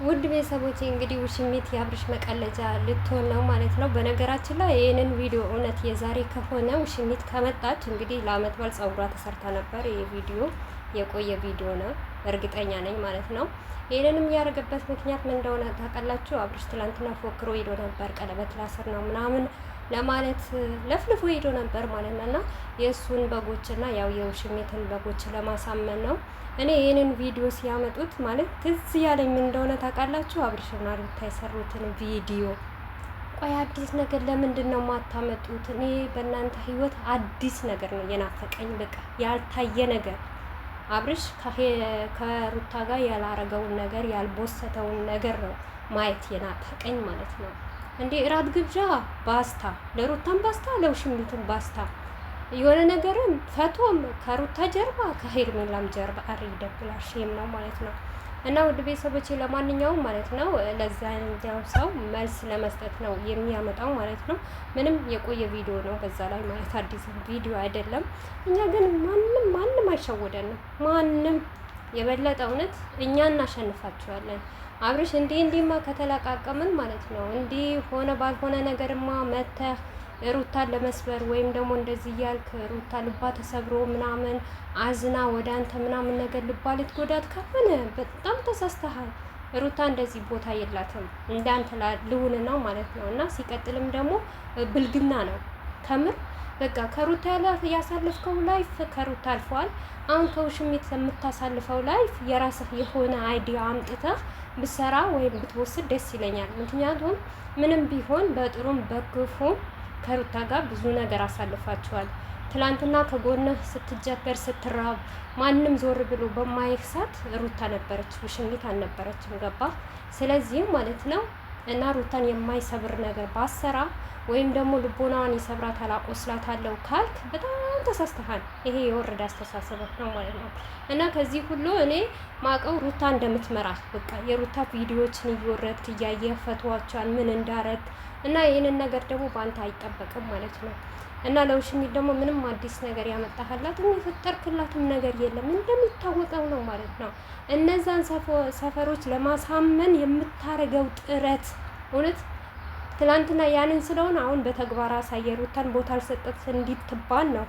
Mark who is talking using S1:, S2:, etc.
S1: ውድ ቤተሰቦቼ እንግዲህ ውሽሚት የአብርሽ መቀለጃ ልትሆን ነው ማለት ነው። በነገራችን ላይ ይህንን ቪዲዮ እውነት የዛሬ ከሆነ ውሽሚት ከመጣች እንግዲህ ለአመት በዓል ጸጉሯ ተሰርታ ነበር። ይህ ቪዲዮ የቆየ ቪዲዮ ነው እርግጠኛ ነኝ ማለት ነው። ይህንንም ያደረገበት ምክንያት ምን እንደሆነ ታውቃላችሁ? አብርሽ ትላንትና ፎክሮ ሄዶ ነበር። ቀለበት ላስር ነው ምናምን ለማለት ለፍልፎ ሄዶ ነበር ማለት ነው። እና የእሱን በጎችና ያው የውሽሚትን በጎች ለማሳመን ነው። እኔ ይህንን ቪዲዮ ሲያመጡት ማለት ትዝ ያለኝ ምን እንደሆነ ታውቃላችሁ? አብርሽና ሩታ የሰሩትን ቪዲዮ። ቆይ አዲስ ነገር ለምንድን ነው የማታመጡት? እኔ በእናንተ ህይወት አዲስ ነገር ነው የናፈቀኝ። በቃ ያልታየ ነገር አብርሽ ከሩታ ጋር ያላረገውን ነገር ያልቦሰተውን ነገር ነው ማየት የናፈቀኝ ማለት ነው። እንዴ እራት ግብዣ ባስታ፣ ለሩታም ባስታ፣ ለውሽሚቱም ባስታ፣ የሆነ ነገርም ፈቶም ከሩታ ጀርባ ከሄርሜላም ጀርባ አሪ ይደብላል። ሼም ነው ማለት ነው። እና ውድ ቤተሰቦቼ ለማንኛውም ማለት ነው ለዛኛው ሰው መልስ ለመስጠት ነው የሚያመጣው ማለት ነው። ምንም የቆየ ቪዲዮ ነው በዛ ላይ ማለት አዲስ ቪዲዮ አይደለም። እኛ ግን ማንም አይሸወደንም። ማንም የበለጠ እውነት እኛ እናሸንፋችኋለን። አብርሽ እንዲህማ ከተለቃቀምን ማለት ነው እንዲህ ሆነ ባልሆነ ነገርማ መተህ ሩታን ለመስበር ወይም ደግሞ እንደዚህ እያልክ ሩታ ልባ ተሰብሮ ምናምን አዝና ወደ አንተ ምናምን ነገር ልባ ልትጎዳት ከሆነ በጣም ተሳስተሃል። ሩታ እንደዚህ ቦታ የላትም እንዳንተ ልውን ነው ማለት ነው። እና ሲቀጥልም ደግሞ ብልግና ነው ከምር በቃ ከሩታ ያሳለፍከው ላይፍ ከሩታ አልፏል። አሁን ከውሽሚት የምታሳልፈው ላይፍ የራስህ የሆነ አይዲያ አምጥተህ ብሰራ ወይም ብትወስድ ደስ ይለኛል። ምክንያቱም ምንም ቢሆን በጥሩም በክፉም ከሩታ ጋር ብዙ ነገር አሳልፋችኋል። ትላንትና ከጎንህ ስትጀበር ስትራብ ማንም ዞር ብሎ በማይህ ሰዓት ሩታ ነበረች፣ ውሽሚት አልነበረችም። ገባ? ስለዚህም ማለት ነው እና ሩታን የማይሰብር ነገር ባሰራ ወይም ደግሞ ልቦናዋን ይሰብራታል አቆስላታለሁ ካልክ በጣም ተሳስተሃል። ይሄ የወረደ አስተሳሰብ ነው ማለት ነው። እና ከዚህ ሁሉ እኔ ማቀው ሩታ እንደምትመራት በቃ የሩታ ቪዲዮዎችን እየወረድክ እያየ ፈትዋቿን ምን እንዳረግ እና ይህንን ነገር ደግሞ በአንተ አይጠበቅም ማለት ነው። እና ለውሽሚት ደግሞ ምንም አዲስ ነገር ያመጣህላት የፈጠርክላትም ነገር የለም እንደሚታወቀው ነው ማለት ነው። እነዛን ሰፈሮች ለማሳመን የምታረገው ጥረት እውነት ትላንትና ያንን ስለሆነ አሁን በተግባር አሳየ። ሩታን ቦታ አልሰጠት እንዲትባል ነው